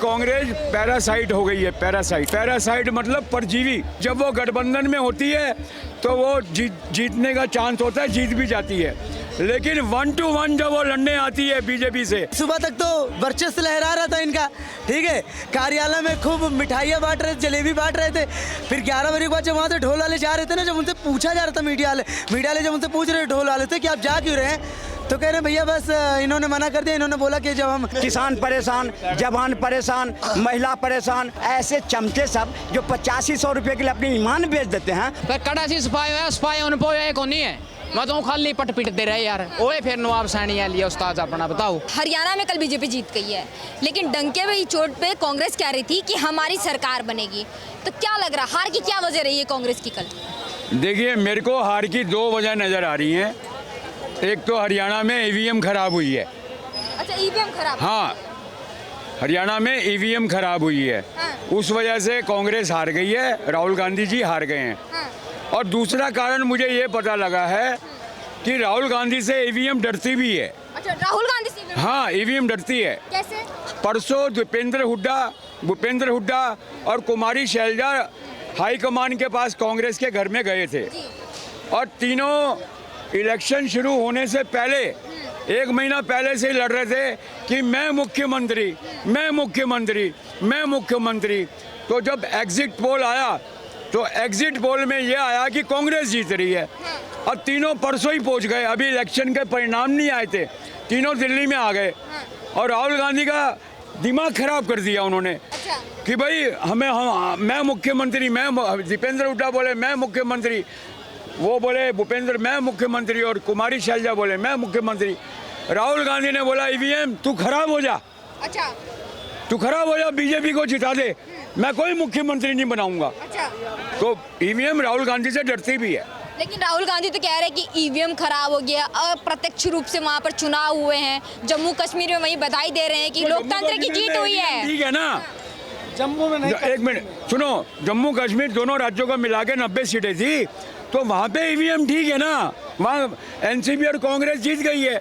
Congress parasite हो गई है। पैरासाइट मतलब परजीवी। जब वो गठबंधन में होती है तो वो जीतने का चांस होता है, जीत भी जाती है, लेकिन 1 to 1 जब वो लड़ने आती है बीजेपी से। सुबह तक तो वर्चस्व लहरा रहा था इनका, ठीक है, कार्यालय में खूब मिठाइयाँ बांट रहे थे, जलेबी बांट रहे थे। फिर 11 बजे के बाद जब वहाँ से ढोल वाले जा रहे थे ना, जब उनसे पूछा जा रहा था मीडिया वाले जब उनसे पूछ रहे ढोल वाले थे कि आप जा क्यों रहे हैं, तो कह रहे भैया बस इन्होंने मना कर दिया। इन्होंने बोला कि जब हम किसान परेशान, जवान परेशान, महिला परेशान, ऐसे चमचे सब जो 8500 रुपये के लिए अपनी ईमान बेच देते हैं। पर कड़ा सी सफाई उन को नहीं है, मैं तो खाली पट पिटते रहे यार। ओए फिर नवाब सैनी है लिया उस्ताद अपना, बताओ। हरियाणा में कल बीजेपी जीत गई है, लेकिन डंके में चोट पे कांग्रेस कह रही थी कि हमारी सरकार बनेगी। तो क्या लग रहा, हार की क्या वजह रही है कांग्रेस की कल? देखिए, मेरे को हार की 2 वजह नजर आ रही हैं। एक तो हरियाणा में ईवीएम खराब हुई है। अच्छा, ईवीएम खराब? हाँ, हरियाणा में ईवीएम खराब हुई है। हाँ। उस वजह से कांग्रेस हार गई है, राहुल गांधी जी हार गए हैं। हाँ। और दूसरा कारण मुझे ये पता लगा है कि राहुल गांधी से ईवीएम डरती भी है। अच्छा, राहुल गांधी से? हाँ, ईवीएम डरती है। कैसे? परसों भूपेंद्र हुड्डा और कुमारी शैलजा हाईकमान के पास कांग्रेस के घर में गए थे, और तीनों इलेक्शन शुरू होने से पहले 1 महीना पहले से ही लड़ रहे थे कि मैं मुख्यमंत्री। तो जब एग्जिट पोल आया तो एग्जिट पोल में ये आया कि कांग्रेस जीत रही है, और तीनों परसों ही पहुंच गए। अभी इलेक्शन के परिणाम नहीं आए थे, तीनों दिल्ली में आ गए, और राहुल गांधी का दिमाग खराब कर दिया उन्होंने। अच्छा। कि भाई मैं मुख्यमंत्री, दीपेंद्र हुड्डा बोले मैं मुख्यमंत्री, वो बोले भूपेंद्र मैं मुख्यमंत्री, और कुमारी शैलजा बोले मैं मुख्यमंत्री। राहुल गांधी ने बोला ईवीएम तू खराब हो जा। अच्छा। तू खराब हो जा, बीजेपी को जिता दे, मैं कोई मुख्यमंत्री नहीं बनाऊंगा। अच्छा। तो ईवीएम राहुल गांधी से डरती भी है। लेकिन राहुल गांधी तो कह रहे हैं कि ईवीएम खराब हो गया, अप्रत्यक्ष रूप से वहाँ पर चुनाव हुए हैं। जम्मू कश्मीर में वही बधाई दे रहे हैं कि लोकतंत्र की जीत हुई है। ठीक है ना, जम्मू में नहीं। एक मिनट सुनो, जम्मू कश्मीर दोनों राज्यों को मिला के 90 सीटें थी, तो वहाँ पे ईवीएम ठीक है ना, वहाँ एनसीपी और कांग्रेस जीत गई है।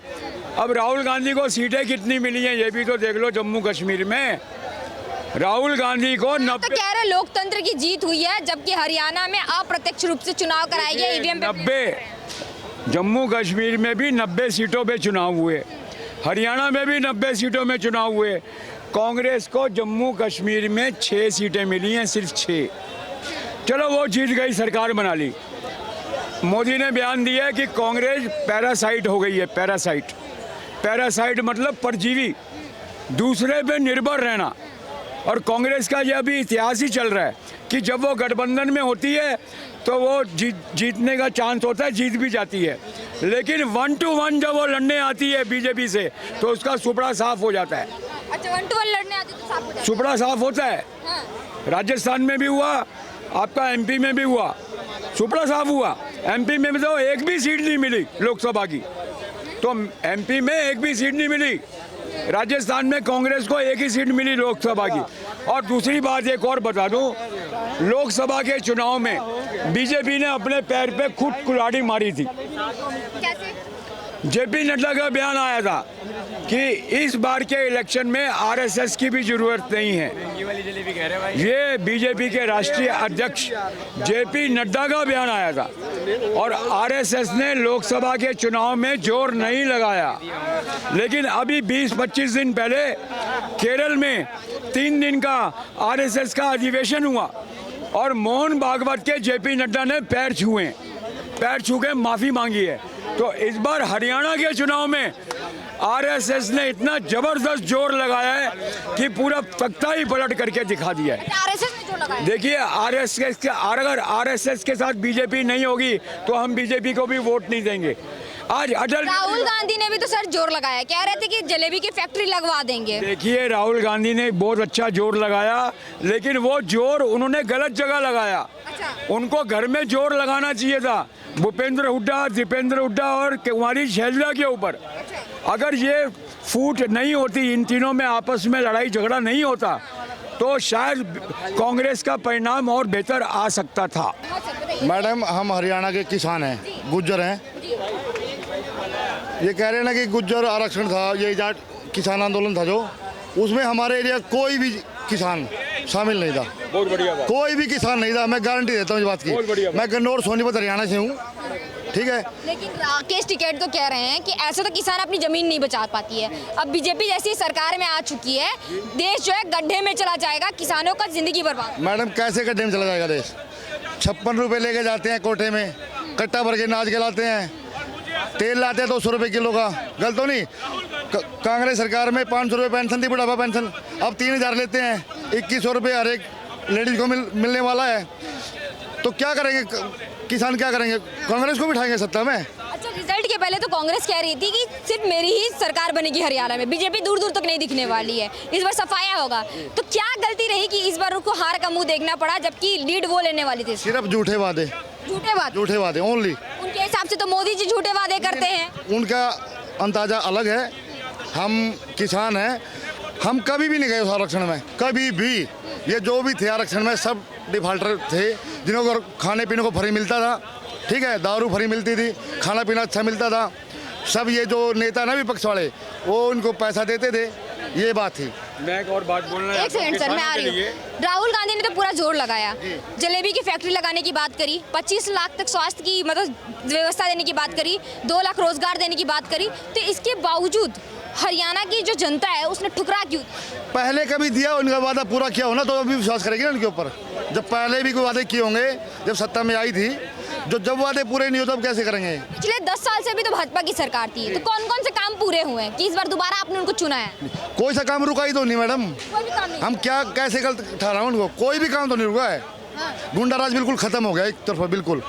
अब राहुल गांधी को सीटें कितनी मिली हैं ये भी तो देख लो। जम्मू कश्मीर में राहुल गांधी को 90, तो कह रहे लोकतंत्र की जीत हुई है, जबकि हरियाणा में अप्रत्यक्ष रूप से चुनाव कराया गया ईवीएम पे। 90 जम्मू कश्मीर में भी 90 सीटों पे चुनाव हुए, हरियाणा में भी 90 सीटों में चुनाव हुए। कांग्रेस को जम्मू कश्मीर में 6 सीटें मिली हैं, सिर्फ 6। चलो वो जीत गई, सरकार बना ली। मोदी ने बयान दिया कि कांग्रेस पैरासाइट हो गई है। पैरासाइट मतलब परजीवी, दूसरे पे निर्भर रहना। और कांग्रेस का यह भी इतिहास ही चल रहा है कि जब वो गठबंधन में होती है तो वो जीतने का चांस होता है, जीत भी जाती है, लेकिन 1 to 1 जब वो लड़ने आती है बीजेपी से तो उसका सुपड़ा साफ हो जाता है। अच्छा, 1 to 1 लड़ने आती तो साफ हो जाता है। सुपड़ा साफ होता है। हाँ। राजस्थान में भी हुआ, आपका एमपी में भी हुआ, सुपड़ा साफ हुआ। एमपी में तो एक भी सीट नहीं मिली लोकसभा की, तो एमपी में एक भी सीट नहीं मिली। राजस्थान में कांग्रेस को एक ही सीट मिली लोकसभा की। और दूसरी बात एक और बता दूं, लोकसभा के चुनाव में बीजेपी ने अपने पैर पे खुद कुल्हाड़ी मारी थी। कैसे? जेपी नड्डा का बयान आया था कि इस बार के इलेक्शन में आरएसएस की भी जरूरत नहीं है। ये बीजेपी के राष्ट्रीय अध्यक्ष जेपी नड्डा का बयान आया था, और आरएसएस ने लोकसभा के चुनाव में जोर नहीं लगाया। लेकिन अभी 20-25 दिन पहले केरल में 3 दिन का आरएसएस का अधिवेशन हुआ, और मोहन भागवत के जेपी नड्डा ने पैर छू के माफी मांगी है। तो इस बार हरियाणा के चुनाव में आरएसएस ने इतना जबरदस्त जोर लगाया है कि पूरा तख्ता ही पलट करके दिखा दिया है। आरएसएस ने जोर लगाया? देखिए, अगर आरएसएस के साथ बीजेपी नहीं होगी तो हम बीजेपी को भी वोट नहीं देंगे। आज अटल राहुल गांधी ने भी तो सर जोर लगाया, कह रहे थे कि जलेबी की फैक्ट्री लगवा देंगे। देखिए, राहुल गांधी ने बहुत अच्छा जोर लगाया, लेकिन वो जोर उन्होंने गलत जगह लगाया। अच्छा। उनको घर में जोर लगाना चाहिए था, भूपेंद्र हुड्डा, दीपेंद्र हुड्डा और कुमारी शैलजा के ऊपर। अगर ये फूट नहीं होती, इन तीनों में आपस में लड़ाई झगड़ा नहीं होता, तो शायद कांग्रेस का परिणाम और बेहतर आ सकता था। मैडम, हम हरियाणा के किसान हैं, गुज्जर हैं। ये कह रहे हैं ना कि गुज्जर आरक्षण था, ये जाट किसान आंदोलन था जो, उसमें हमारे एरिया कोई भी किसान शामिल नहीं था। बहुत बढ़िया बात। कोई भी किसान नहीं था, मैं गारंटी देता हूँ इस बात बहुत बढ़िया की। बात। मैं गन्नौर सोनीपत हरियाणा से हूँ, ठीक है। लेकिन राकेश टिकैत तो कह रहे हैं कि ऐसे तो किसान अपनी जमीन नहीं बचा पाती है। अब बीजेपी जैसी सरकार में आ चुकी है, देश जो है गड्ढे में चला जाएगा, किसानों का जिंदगी बर्बाद। मैडम कैसे गड्ढे में चला जाएगा देश? 56 रुपये लेके जाते हैं कोठे में, कट्टा भर के नाच के लाते हैं, तेल लाते हैं 200 रुपये किलो का। गलत तो नहीं? कांग्रेस सरकार में 500 रुपये पेंशन थी, बुढ़ापा पेंशन, अब 3000 लेते हैं। 2100 रुपये हर एक लेडीज को मिलने वाला है। तो क्या करेंगे किसान, क्या करेंगे? कांग्रेस को बिठाएंगे सत्ता में? अच्छा, रिजल्ट के पहले तो कांग्रेस कह रही थी कि सिर्फ मेरी ही सरकार बनेगी हरियाणा में, बीजेपी दूर दूर तक नहीं दिखने वाली है, इस बार सफाया होगा। तो क्या गलती रही कि इस बार उनको हार का मुंह देखना पड़ा, जबकि लीड वो लेने वाली थी? सिर्फ झूठे वादे, झूठे वादे ओनली। उनके हिसाब से तो मोदी जी झूठे वादे करते हैं। उनका अंदाजा अलग है। हम किसान हैं, हम कभी भी नहीं गए उस आरक्षण में, कभी भी। ये जो भी थे आरक्षण में सब डिफाल्टर थे, जिनको खाने पीने को फ्री मिलता था, ठीक है, दारू फ्री मिलती थी, खाना पीना अच्छा मिलता था। सब ये जो नेता ना विपक्ष वाले, वो उनको पैसा देते थे, ये बात थी। मैं एक और बात बोलना एक सेकंड सर, मैं आ रही हूँ। राहुल गांधी ने तो पूरा जोर लगाया, जलेबी की फैक्ट्री लगाने की बात करी, 25 लाख तक स्वास्थ्य की मतलब व्यवस्था देने की बात करी, 2 लाख रोजगार देने की बात करी। तो इसके बावजूद हरियाणा की जो जनता है उसने ठुकरा क्यों? पहले कभी दिया, उनका वादा पूरा किया हो ना, तो अभी विश्वास करेगी ना उनके ऊपर। जब पहले भी कोई वादे किए होंगे, जब सत्ता में आई थी, जब वादे पूरे नहीं हो तब कैसे करेंगे? पिछले 10 साल से भी तो भाजपा की सरकार थी, तो कौन कौन से काम पूरे हुए हैं कि इस बार दोबारा आपने उनको चुना है? कोई सा काम रुका ही तो नहीं मैडम। कोई भी काम नहीं। हम क्या कैसे गलत ठहराएं उनको? कोई भी काम तो नहीं रुका है। गुंडाराज बिल्कुल खत्म हो गया एक तरफा, बिल्कुल।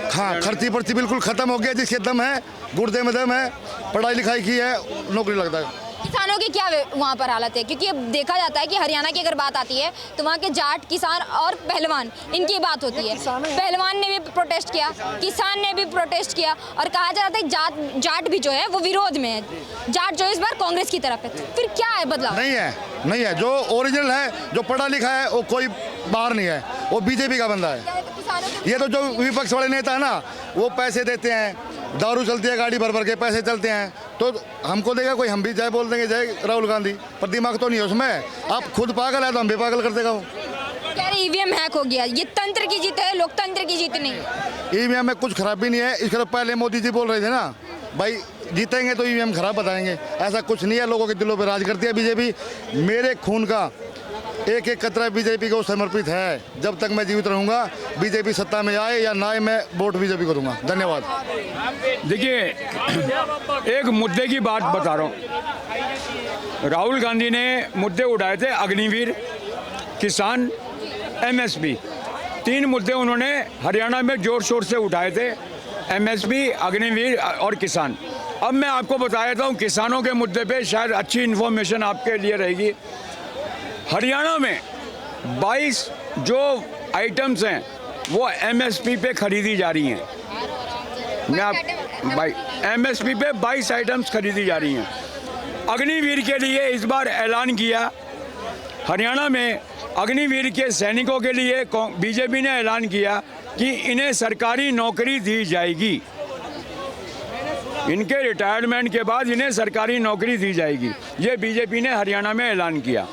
हाँ, खर्ची पर्ची बिल्कुल खत्म हो गया। जिसके दम है, गुर्दे में दम है, पढ़ाई लिखाई की है, नौकरी लगता है। किसानों की क्या वहाँ पर हालत है? क्योंकि अब देखा जाता है कि हरियाणा की अगर बात आती है तो वहाँ के जाट, किसान और पहलवान, इनकी बात होती है। पहलवान ने भी प्रोटेस्ट किया, किसान ने भी प्रोटेस्ट किया, और कहा जा रहा था जाट भी जो है वो विरोध में है। जाट जो इस बार कांग्रेस की तरफ है। फिर क्या है बदलाव? नहीं है। जो ओरिजिनल है, जो पढ़ा लिखा है, वो कोई बाहर नहीं है, वो बीजेपी का बंदा है। ये तो जो विपक्ष वाले नेता है ना, वो पैसे देते हैं, दारू चलती है गाड़ी भर भर के, पैसे चलते हैं, तो हमको देगा कोई, हम भी जय बोल देंगे, जय राहुल गांधी, पर दिमाग तो नहीं है उसमें। आप खुद पागल है तो हम भी पागल कर देगा वो। कह रहे ईवीएम हैक हो गया, ये तंत्र की जीत है, लोकतंत्र की जीत नहीं। ईवीएम में कुछ खराबी नहीं है। इसके तो पहले मोदी जी बोल रहे थे ना, भाई जीतेंगे तो ईवीएम खराब बताएंगे। ऐसा कुछ नहीं है, लोगों के दिलों पर राज करती है बीजेपी। मेरे खून का एक एक कतरा बीजेपी को समर्पित है। जब तक मैं जीवित रहूंगा, बीजेपी सत्ता में आए या ना आए, मैं वोट बीजेपी को दूंगा। धन्यवाद। देखिए, एक मुद्दे की बात बता रहा हूँ। राहुल गांधी ने मुद्दे उठाए थे, अग्निवीर, किसान, एमएसपी। 3 मुद्दे उन्होंने हरियाणा में जोर शोर से उठाए थे, एमएसपी, अग्निवीर और किसान। अब मैं आपको बता देता हूँ किसानों के मुद्दे पे, शायद अच्छी इन्फॉर्मेशन आपके लिए रहेगी। हरियाणा में 22 जो आइटम्स हैं वो एमएसपी पे खरीदी जा रही हैं। मैं आप एमएसपी पे 22 आइटम्स खरीदी जा रही हैं। अग्निवीर के लिए इस बार ऐलान किया, हरियाणा में अग्निवीर के सैनिकों के लिए बीजेपी ने ऐलान किया कि इन्हें सरकारी नौकरी दी जाएगी। इनके रिटायरमेंट के बाद इन्हें सरकारी नौकरी दी जाएगी, ये बीजेपी ने हरियाणा में ऐलान किया।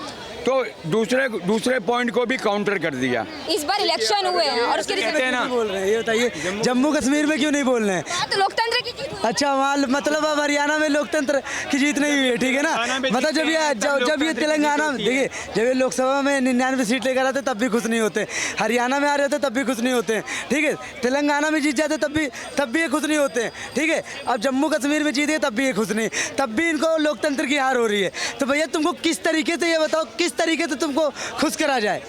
तो दूसरे पॉइंट को भी काउंटर कर दिया। इस बार इलेक्शन हुए हैं और उसके कहते हैं ना, बोल रहे हैं, ये बताइए जम्मू कश्मीर में क्यों नहीं बोल रहे हैं? तो लोकतंत्र की जीत हुई। अच्छा, वहाँ मतलब अब हरियाणा में लोकतंत्र की जीत नहीं हुई है, ठीक है ना? मतलब जब ये तेलंगाना, देखिए, जब ये लोकसभा में 99 सीट लेकर आते तब भी खुश नहीं होते, हरियाणा में आ रहे थे तब भी खुश नहीं होते, ठीक है? तेलंगाना में जीत जाते तब भी ये खुश नहीं होते, ठीक है? अब जम्मू कश्मीर में जीते तब भी ये खुश नहीं, तब भी इनको लोकतंत्र की हार हो रही है। तो भैया तुमको किस तरीके से, ये बताओ, किस तरीके से तुमको खुश करा जाए?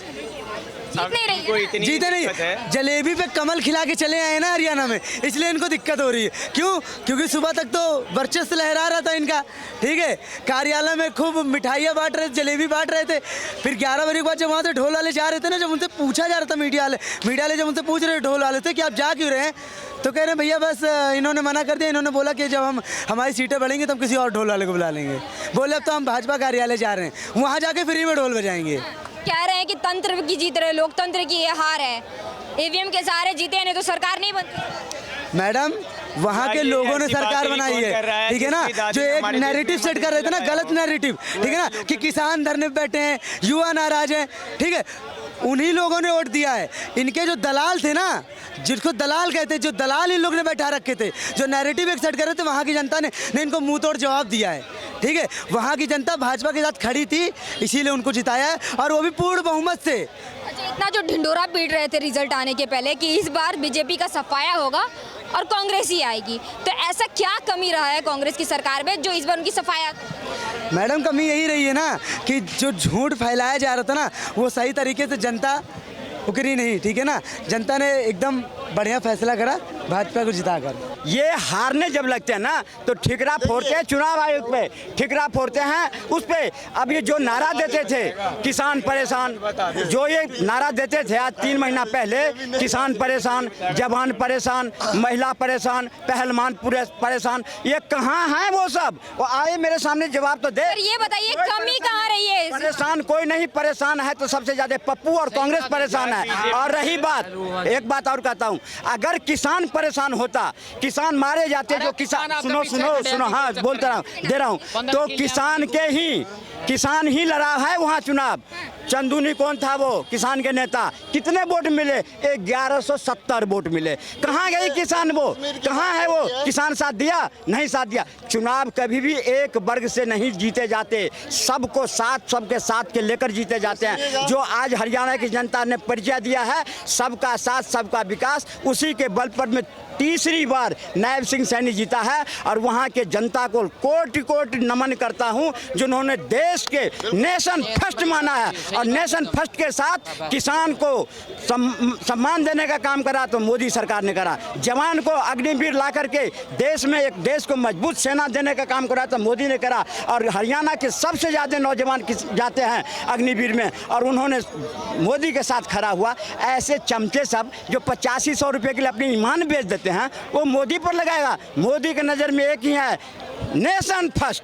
जीते नहीं, जलेबी पे कमल खिला के चले आए ना हरियाणा में, इसलिए इनको दिक्कत हो रही है। क्यों? क्योंकि सुबह तक तो वर्चस्व लहरा रहा था इनका, ठीक है? कार्यालय में खूब मिठाइयाँ बांट रहे थे, जलेबी बांट रहे थे। फिर 11 बजे के बाद जब वहाँ से ढोल वाले जा रहे थे ना, जब उनसे पूछा जा रहा था, मीडिया वाले जब उनसे पूछ रहे ढोल वाले थे कि आप जा क्यों रहे हैं, तो कह रहे हैं भैया बस इन्होंने मना कर दिया। इन्होंने बोला कि जब हमारी सीटें बढ़ेंगी तब किसी और ढोल वाले को बुला लेंगे। बोले अब तो हम भाजपा कार्यालय जा रहे हैं, वहाँ जाके फ्री में ढोल बजाएंगे। कह रहे हैं कि तंत्र की जीत रहे, लोकतंत्र की ये हार है, ईवीएम के सहारे जीते हैं, नहीं तो सरकार नहीं बनती। मैडम, वहाँ के लोगों ने सरकार बनाई है, ठीक है ना। जो एक नैरेटिव सेट कर रहे थे ना, गलत नैरेटिव, ठीक है ना, कि किसान धरने पे बैठे हैं, युवा नाराज हैं, ठीक है, उन्हीं लोगों ने वोट दिया है। इनके जो दलाल थे ना, जिसको दलाल कहते, जो दलाल इन लोग ने बैठा रखे थे, जो नैरेटिव एक सेट कर रहे थे, वहाँ की जनता ने इनको मुंह तोड़ जवाब दिया है, ठीक है। वहाँ की जनता भाजपा के साथ खड़ी थी, इसीलिए उनको जिताया है, और वो भी पूर्ण बहुमत से। अच्छा, इतना जो ढिंडोरा पीट रहे थे रिजल्ट आने के पहले कि इस बार बीजेपी का सफाया होगा और कांग्रेस ही आएगी, तो ऐसा क्या कमी रहा है कांग्रेस की सरकार में जो इस बार उनकी सफाया? मैडम, कमी यही रही है ना कि जो झूठ फैलाया जा रहा था ना, वो सही तरीके से जनता उकरी नहीं, ठीक है ना। जनता ने एकदम बढ़िया फैसला करा भाजपा को जिताकर। ये हारने जब लगते हैं ना तो ठिकरा फोड़ते हैं चुनाव आयोग पे, ठिकरा फोड़ते हैं उस पे। अब ये जो नारा देते थे किसान परेशान, जो ये नारा देते थे आज 3 महीना पहले, किसान परेशान, जवान परेशान, महिला परेशान, पहलवान पूरे परेशान, ये कहाँ हैं वो सब? वो आए मेरे सामने जवाब तो दे। पर ये बताइए कमी कहाँ रही है? परेशान कोई नहीं, परेशान है तो सबसे ज्यादा पप्पू और कांग्रेस परेशान है। और रही बात, एक बात और कहता हूँ, अगर किसान परेशान होता, किसान मारे जाते, जो किसान, सुनो, हाँ बोलता रहा हूँ, दे रहा हूँ, तो किसान ही लड़ा है वहाँ चुनाव। चंदूनी कौन था वो किसान के नेता, कितने वोट मिले? 1170 वोट मिले। कहाँ गई किसान? वो कहाँ है? वो किसान साथ दिया? नहीं साथ दिया। चुनाव कभी भी एक वर्ग से नहीं जीते जाते, सबको साथ, सबके साथ के लेकर जीते जाते हैं। जो आज हरियाणा की जनता ने परिचय दिया है, सबका साथ सबका विकास, उसी के बल पर में तीसरी बार नायब सिंह सैनी जीता है। और वहाँ के जनता को कोटि कोटि नमन करता हूँ जिन्होंने देश के नेशन फर्स्ट माना है, और नेशन फर्स्ट के साथ किसान को सम्मान देने का काम करा तो मोदी सरकार ने करा। जवान को अग्निवीर ला करके देश में एक देश को मजबूत सेना देने का काम करा तो मोदी ने करा। और हरियाणा के सबसे ज़्यादा नौजवान जाते हैं अग्निवीर में, और उन्होंने मोदी के साथ खड़ा हुआ। ऐसे चमचे सब जो 8500 रुपये के लिए अपनी ईमान बेच देते हैं, वो मोदी पर लगाएगा। मोदी के नज़र में एक ही है, नेशन फर्स्ट,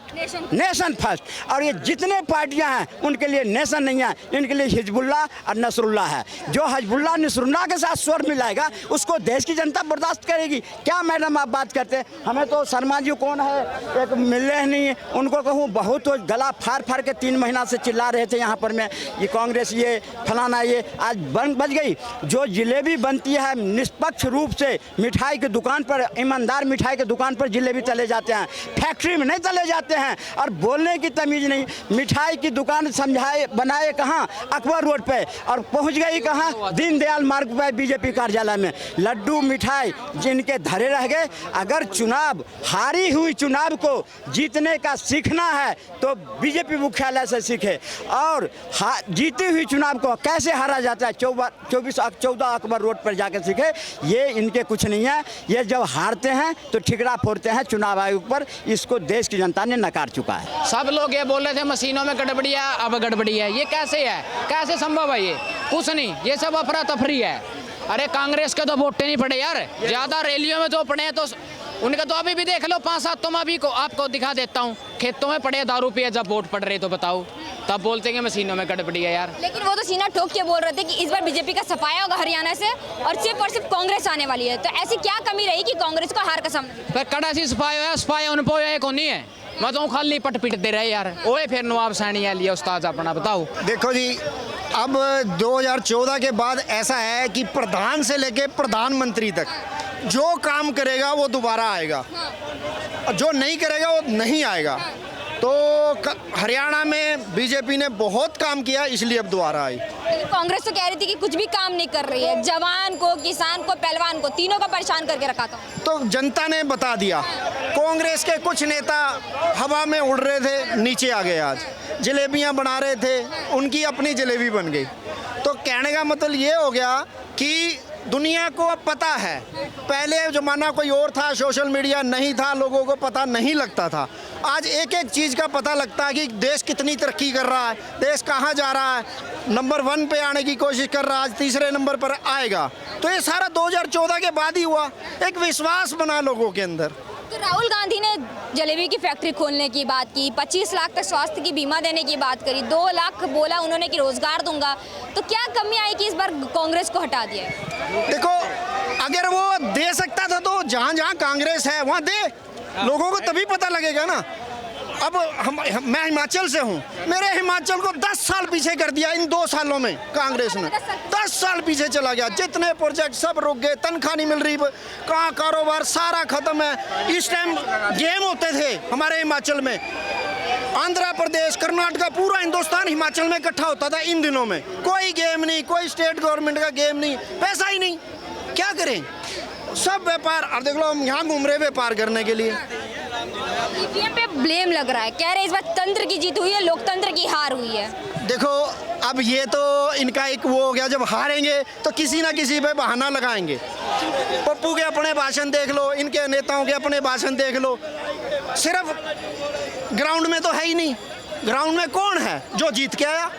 नेशन फर्स्ट। और ये जितने पार्टियां हैं उनके लिए नेशन नहीं है, इनके लिए हिजबुल्लाह और नसरुल्लाह है। जो हिजबुल्लाह नसरुल्लाह के साथ स्वर मिलाएगा उसको देश की जनता बर्दाश्त करेगी क्या? मैडम आप बात करते हैं, हमें तो शर्मा जी कौन है, एक मिल रहे नहीं है, उनको कहूँ बहुत तो गला फाड़ फाड़ के 3 महीना से चिल्ला रहे थे यहाँ पर। मैं ये कांग्रेस, ये फलाना, ये आज बच गई। जो जिलेबी बनती है निष्पक्ष रूप से, मिठाई की दुकान पर, ईमानदार मिठाई की दुकान पर जिलेबी तले जाते हैं, फैक्ट्री में नहीं तले जाते हैं। और बोलने की तमीज़ नहीं। मिठाई की दुकान समझाए बनाए कहाँ? अकबर रोड पे, और पहुंच गई कहाँ? दीनदयाल मार्ग पे बीजेपी कार्यालय में। लड्डू मिठाई जिनके धरे रह गए। अगर चुनाव, हारी हुई चुनाव को जीतने का सीखना है तो बीजेपी मुख्यालय से सीखे, और जीती हुई चुनाव को कैसे हारा जाता है 14 अकबर रोड पर जाकर सीखे। ये इनके कुछ नहीं है। ये जब हारते हैं तो ठिकरा फोड़ते हैं चुनाव आयोग पर। इसको देश की जनता ने नकार चुका है। सब लोग ये बोल रहे थे मशीनों में गड़बड़ी है, अब गड़बड़ी है। ये कैसे है? कैसे संभव है? ये कुछ नहीं, ये सब अफरा तफरी है। अरे कांग्रेस के तो वोटे नहीं पड़े यार, ज्यादा रैलियों में तो पड़े हैं, तो उनका तो अभी भी देख लो 5-7। तो मैं अभी आपको दिखा देता हूँ, खेतों में पड़े दारू पिए जब वोट पड़ रहे तो बताओ, तब बोलते हैं मशीनों में गड़बड़ी है यार। लेकिन वो तो सीना ठोक के बोल रहे थे कि इस बार बीजेपी का सफाया होगा हरियाणा से, और सिर्फ कांग्रेस आने वाली है। तो ऐसी क्या कमी रही कि कांग्रेस को हार का सामना? पर कड़ा सी सफाया उन पोया को नहीं है। मैं तो खाली पट पिटते रहे यार। ओए फिर नवाब सैनी है लिया उस्ताद अपना, बताओ। देखो जी, अब 2014 के बाद ऐसा है कि प्रधान से लेके प्रधानमंत्री तक जो काम करेगा वो दोबारा आएगा, और जो नहीं करेगा वो नहीं आएगा। तो हरियाणा में बीजेपी ने बहुत काम किया, इसलिए अब दोबारा आई। लेकिन कांग्रेस तो कह रही थी कि कुछ भी काम नहीं कर रही है, जवान को, किसान को, पहलवान को, तीनों को परेशान करके रखा था। तो जनता ने बता दिया। कांग्रेस के कुछ नेता हवा में उड़ रहे थे, नीचे आ गए। आज जलेबियां बना रहे थे, उनकी अपनी जलेबी बन गई। तो कहने का मतलब ये हो गया कि दुनिया को अब पता है। पहले ज़माना कोई और था, सोशल मीडिया नहीं था, लोगों को पता नहीं लगता था। आज एक एक चीज़ का पता लगता है कि देश कितनी तरक्की कर रहा है, देश कहाँ जा रहा है, नंबर 1 पे आने की कोशिश कर रहा है, आज तीसरे नंबर पर आएगा। तो ये सारा 2014 के बाद ही हुआ। एक विश्वास बना लोगों के अंदर। तो राहुल गांधी ने जलेबी की फैक्ट्री खोलने की बात की, 25 लाख तक स्वास्थ्य की बीमा देने की बात करी, 2 लाख बोला उन्होंने कि रोजगार दूंगा। तो क्या कमी आई कि इस बार कांग्रेस को हटा दिया? देखो, अगर वो दे सकता था तो जहाँ जहाँ कांग्रेस है वहाँ दे, लोगों को तभी पता लगेगा ना। अब मैं हिमाचल से हूँ, मेरे हिमाचल को 10 साल पीछे कर दिया इन 2 सालों में कांग्रेस ने। 10 साल पीछे चला गया, जितने प्रोजेक्ट सब रुक गए, तनख्वाह नहीं मिल रही, कहाँ कारोबार सारा खत्म है। इस टाइम गेम होते थे हमारे हिमाचल में, आंध्र प्रदेश, कर्नाटका, पूरा हिंदुस्तान हिमाचल में इकट्ठा होता था इन दिनों में। कोई गेम नहीं, कोई स्टेट गवर्नमेंट का गेम नहीं, पैसा ही नहीं, क्या करें? सब व्यापार, और देख लो हम यहाँ घूम रहे व्यापार करने के लिए। ईवीएम पे ब्लेम लग रहा है, कह रहे इस बार तंत्र की जीत हुई है, लोकतंत्र की हार हुई है। देखो अब ये तो इनका एक वो हो गया, जब हारेंगे तो किसी ना किसी पे बहाना लगाएंगे। पप्पू के अपने भाषण देख लो, इनके नेताओं के अपने भाषण देख लो, सिर्फ ग्राउंड में तो है ही नहीं। ग्राउंड में कौन है जो जीत के आया?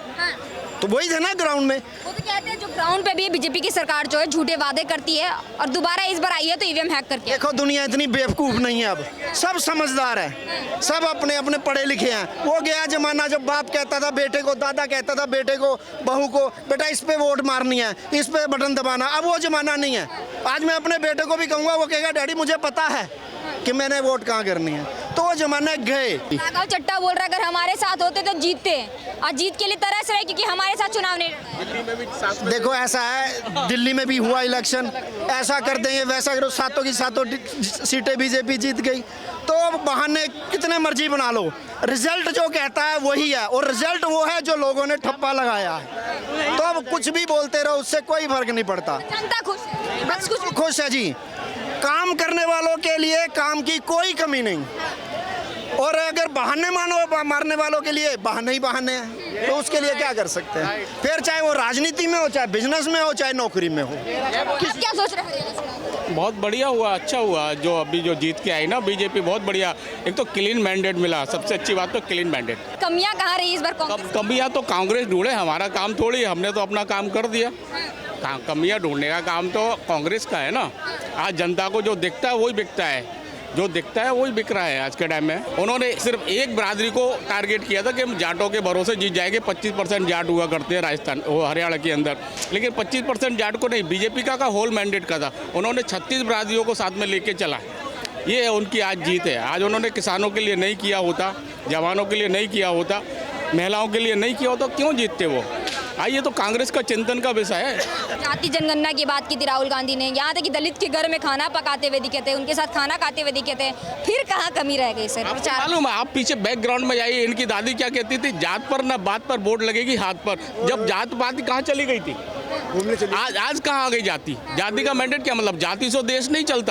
तो वही थे ना ग्राउंड में। वो तो कहते हैं जो ग्राउंड पे भी बीजेपी की सरकार जो है झूठे वादे करती है और दोबारा इस बार आई है तो ईवीएम हैक करके। देखो दुनिया इतनी बेवकूफ़ नहीं है, अब सब समझदार है, सब अपने अपने पढ़े लिखे हैं। वो गया जमाना जब बाप कहता था बेटे को, दादा कहता था बेटे को, बहू को, बेटा इस पे वोट मारनी है, इस पे बटन दबाना। अब वो जमाना नहीं है। आज मैं अपने बेटे को भी कहूँगा, वो कहेगा डैडी मुझे पता है कि मैंने वोट कहाँ करनी है। तो वो जमाने गए। राघव चड्ढा बोल रहा है अगर हमारे साथ होते तो जीतते, आज जीत के लिए तरस रहे क्योंकि हमारे साथ चुनाव नहीं लड़ा। देखो ऐसा है, दिल्ली में भी हुआ इलेक्शन, ऐसा कर देंगे वैसा करो, सातों की सातों सीटें बीजेपी जीत गई। तो अब बहाने कितने मर्जी बना लो, रिजल्ट जो कहता है वही है, और रिजल्ट वो है जो लोगों ने ठप्पा लगाया है। तो अब कुछ भी बोलते रहो, उससे कोई फर्क नहीं पड़ता। जनता खुश है, बस कुछ खुश है जी, काम करने वालों के लिए काम की कोई कमी नहीं। और अगर बहाने मारने वालों के लिए बहाने ही बहाने हैं, तो उसके लिए क्या कर सकते हैं? फिर चाहे वो राजनीति में हो, चाहे बिजनेस में हो, चाहे नौकरी में हो। आप क्या सोच रहे हैं? बहुत बढ़िया हुआ, अच्छा हुआ जो अभी जो जीत के आई ना बीजेपी, बहुत बढ़िया। एक तो क्लीन मैंडेट मिला, सबसे अच्छी बात तो क्लीन मैंडेट। कमियां कहाँ रही इस बार कांग्रेस? कमियां तो कांग्रेस ढूंढे, हमारा काम थोड़ी, हमने तो अपना काम कर दिया। कमियां ढूंढने का काम तो कांग्रेस का है ना। आज जनता को जो दिखता है वही बिकता है, जो दिखता है वही बिक रहा है आज के टाइम में। उन्होंने सिर्फ एक बरादरी को टारगेट किया था कि हम जाटों के भरोसे जीत जाएंगे। 25% जाट हुआ करते हैं राजस्थान, वो हरियाणा के अंदर, लेकिन 25% जाट को नहीं, बीजेपी का होल मैंडेट का था। उन्होंने 36 बरादरियों को साथ में लेके चला, ये उनकी आज जीत है। आज उन्होंने किसानों के लिए नहीं किया होता, जवानों के लिए नहीं किया होता, महिलाओं के लिए नहीं किया होता, क्यों जीतते वो? ये तो कांग्रेस का चिंतन का विषय है। जाति जनगणना की बात की थी राहुल गांधी ने, यहाँ तक कि दलित के घर में खाना पकाते हुए दिखे थे, उनके साथ खाना खाते हुए दिखे थे। फिर कहाँ कमी रह गई सर? आपको मालूम है, आप पीछे बैकग्राउंड में जाइए, इनकी दादी क्या कहती थी, जात पर ना बात पर वोट लगेगी हाथ पर। जब जात पात कहाँ चली गई थी, आज कहाँ आ गई जाति? जाति का मैंडेट क्या मतलब? जाति से देश नहीं चलता।